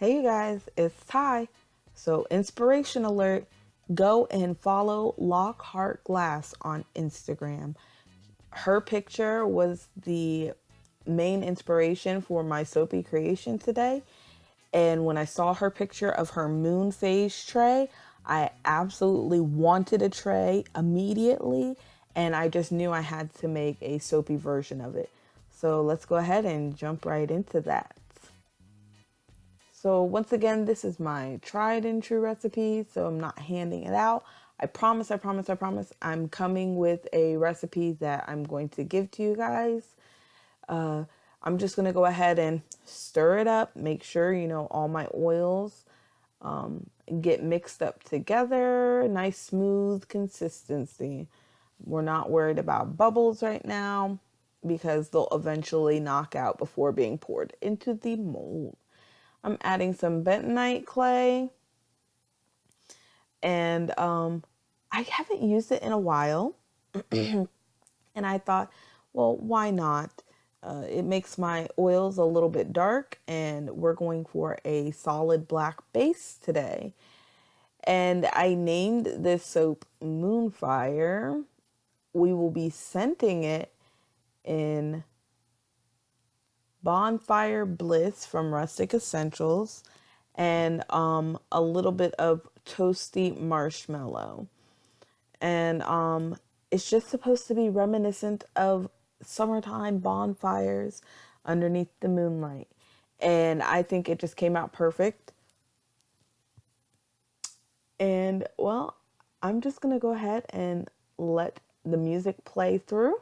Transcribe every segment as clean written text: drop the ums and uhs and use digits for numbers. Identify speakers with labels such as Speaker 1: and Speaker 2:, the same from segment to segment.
Speaker 1: Hey you guys, it's Ty. So, inspiration alert, go and follow Lockhart Glass on Instagram. Her picture was the main inspiration for my Soapy creation today. And when I saw her picture of her moon phase tray, I absolutely wanted a tray immediately. And I just knew I had to make a Soapy version of it. So let's go ahead and jump right into that. So once again, this is my tried and true recipe, so I'm not handing it out. I promise, I'm coming with a recipe that I'm going to give to you guys. I'm just going to go ahead and stir it up, make sure, all my oils get mixed up together, nice smooth consistency. We're not worried about bubbles right now because they'll eventually knock out before being poured into the mold. I'm adding some bentonite clay, and I haven't used it in a while. And I thought, well, why not? It makes my oils a little bit dark, and we're going for a solid black base today. And I named this soap Moonfire. We will be scenting it in Bonfire Bliss from Rustic Essentials and a little bit of toasty marshmallow. And it's just supposed to be reminiscent of summertime bonfires underneath the moonlight. And I think it just came out perfect. And well, I'm just going to go ahead and let the music play through.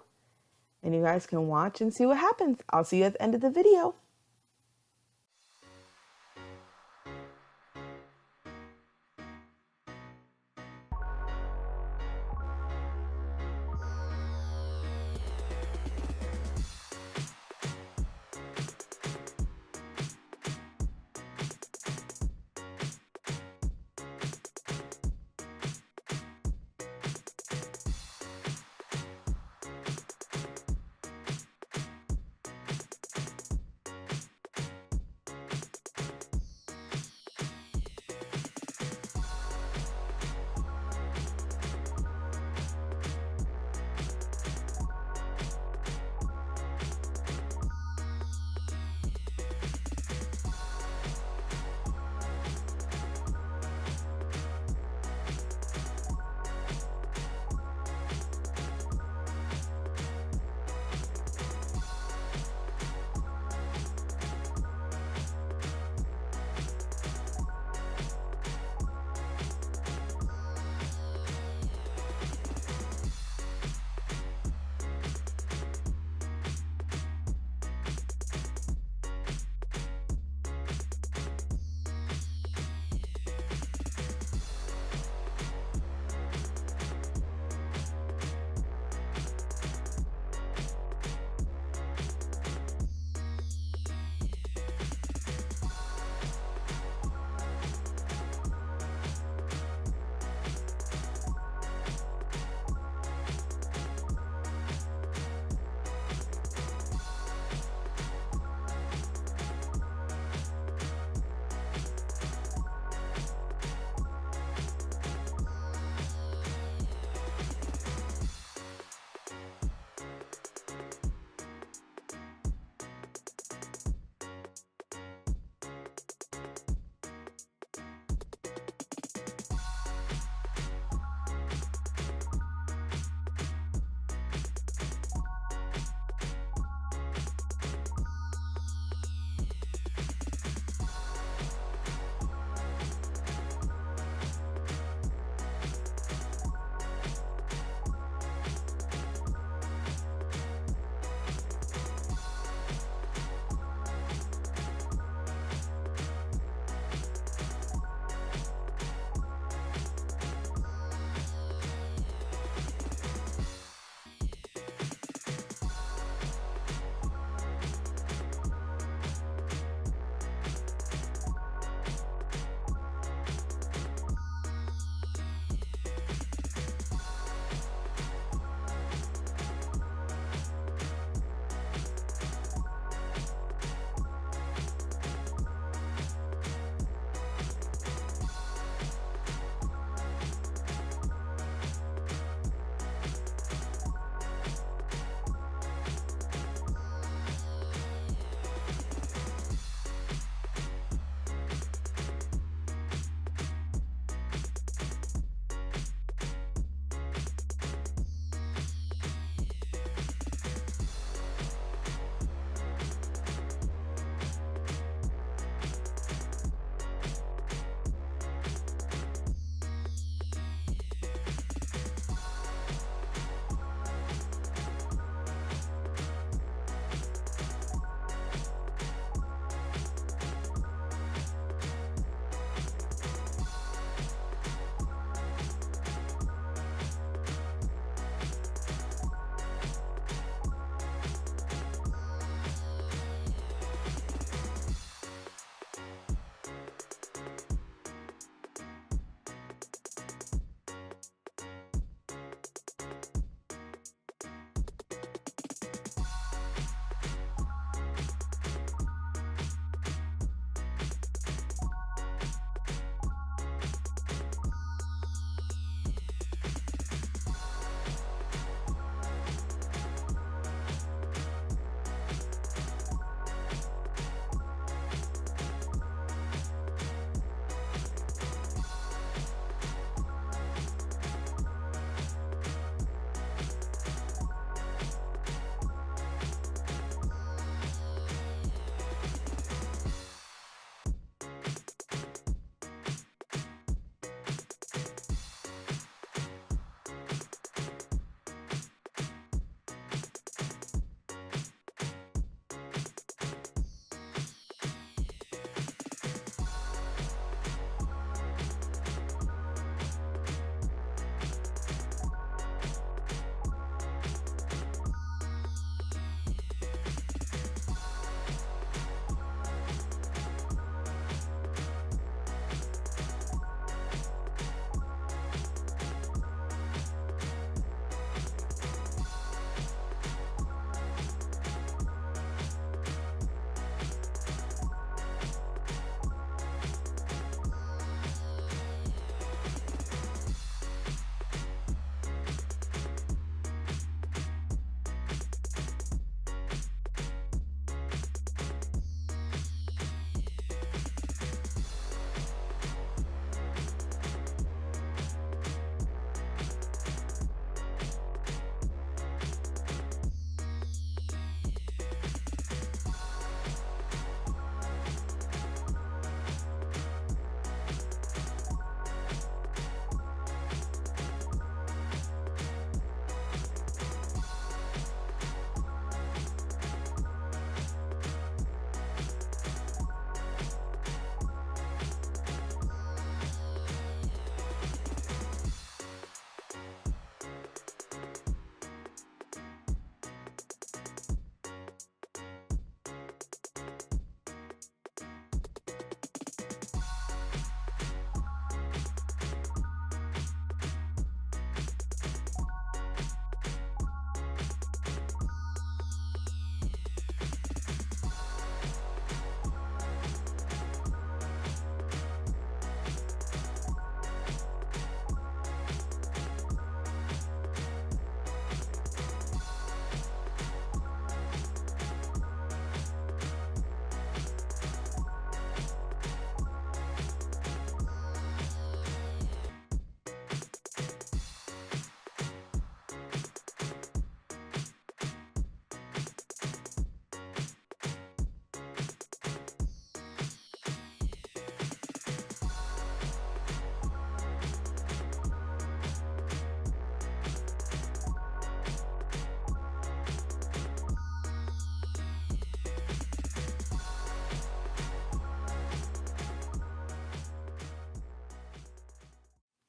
Speaker 1: And you guys can watch and see what happens. I'll see you at the end of the video.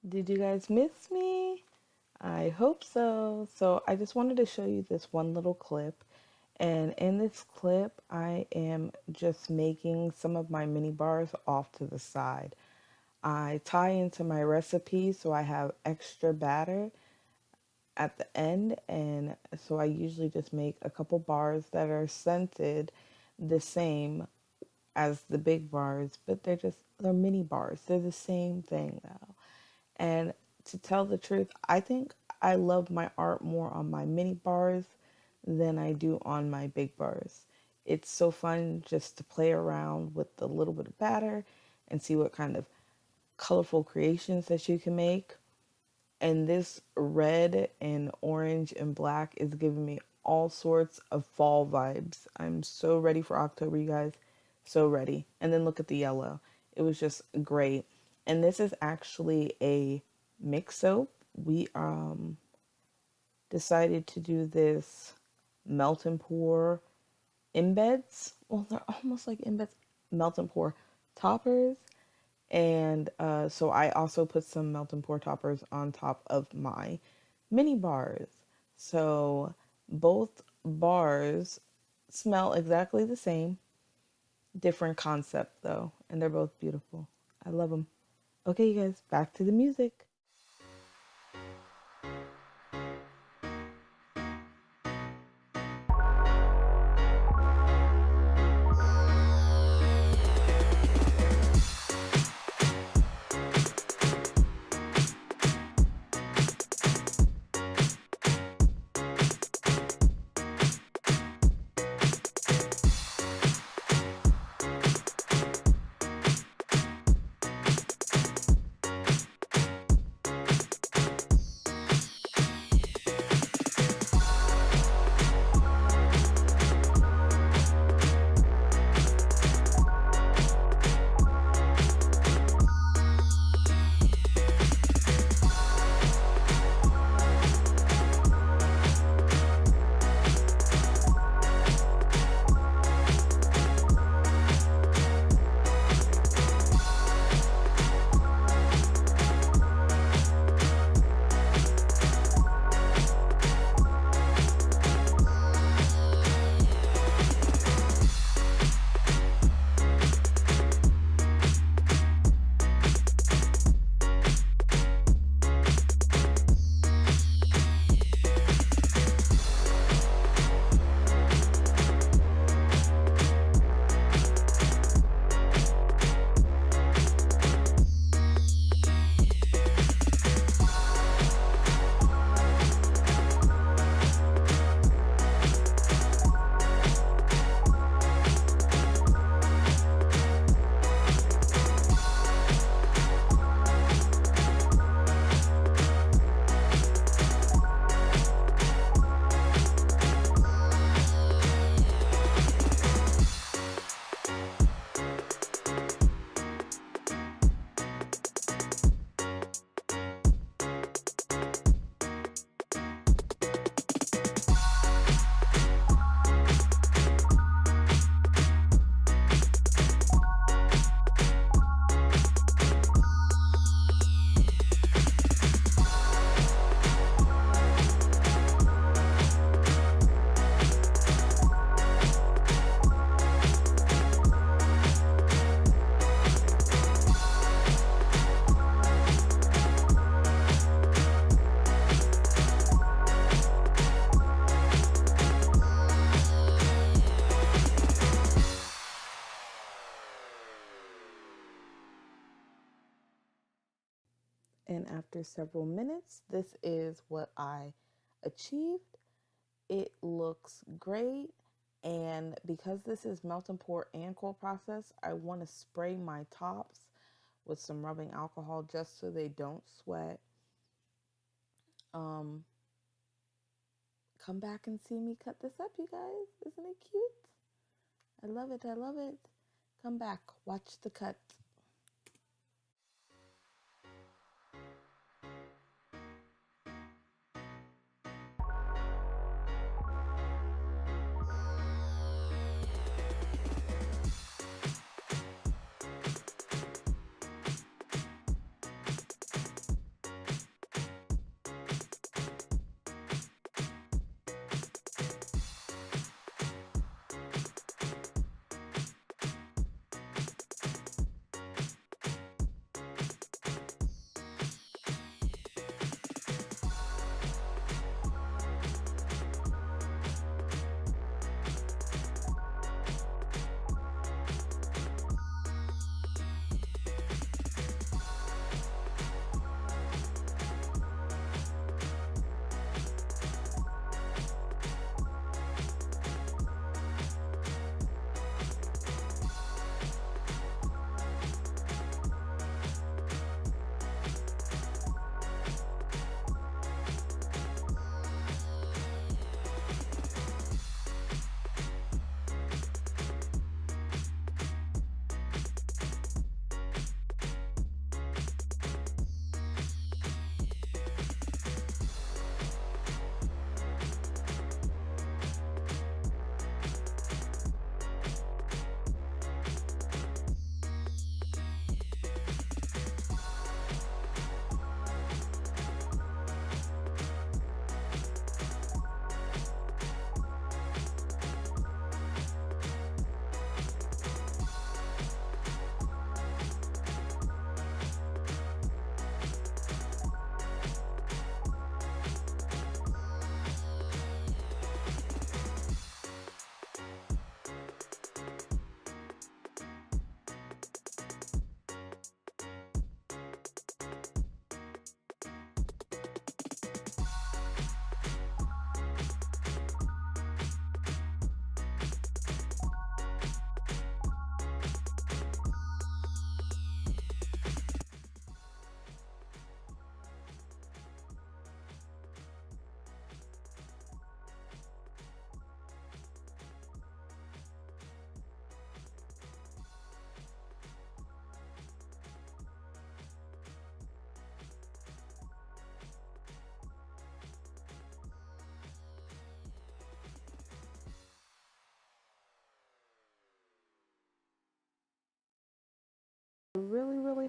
Speaker 1: Did you guys miss me? I hope so. So, I just wanted to show you this one little clip. And in this clip, I am just making some of my mini bars off to the side. I tie into my recipe so I have extra batter at the end, and so I usually just make a couple bars that are scented the same as the big bars, but they're mini bars. They're the same thing though. And to tell the truth, I think I love my art more on my mini bars than I do on my big bars. It's so fun just to play around with a little bit of batter and see what kind of colorful creations that you can make. And this red and orange and black is giving me all sorts of fall vibes. I'm so ready for October, you guys. So ready. And then look at the yellow. It was just great. And this is actually a mix soap. We decided to do this melt and pour embeds. Well, they're almost like embeds, melt and pour toppers. And so I also put some melt and pour toppers on top of my mini bars. So both bars smell exactly the same, different concept though, and they're both beautiful. I love them. Okay, you guys, back to the music. And after several minutes, this is what I achieved. It looks great. And because this is melt and pour and cold process, I want to spray my tops with some rubbing alcohol just so they don't sweat. Um, Come back and see me cut this up, you guys. Isn't it cute? I love it. I love it. Come back. Watch the cut.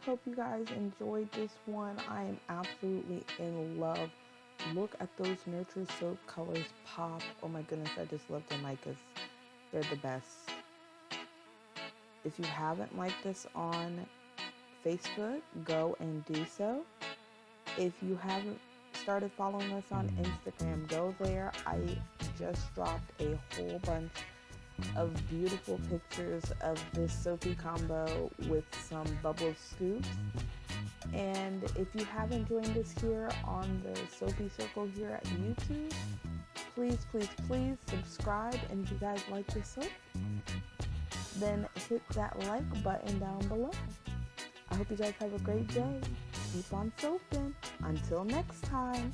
Speaker 1: hope you guys enjoyed this one. I am absolutely in love. Look at those nurture soap colors pop. Oh my goodness, I just love them because they're the best. If you haven't liked this on Facebook, go and do so. If you haven't started following us on Instagram, go there. I just dropped a whole bunch of beautiful pictures of this Soapy combo with some bubble scoops. And if you haven't joined us here on the Soapy Circle here at YouTube, please, please, please subscribe. And if you guys like this soap, then hit that like button down below. I hope you guys have a great day. Keep on soaping. Until next time.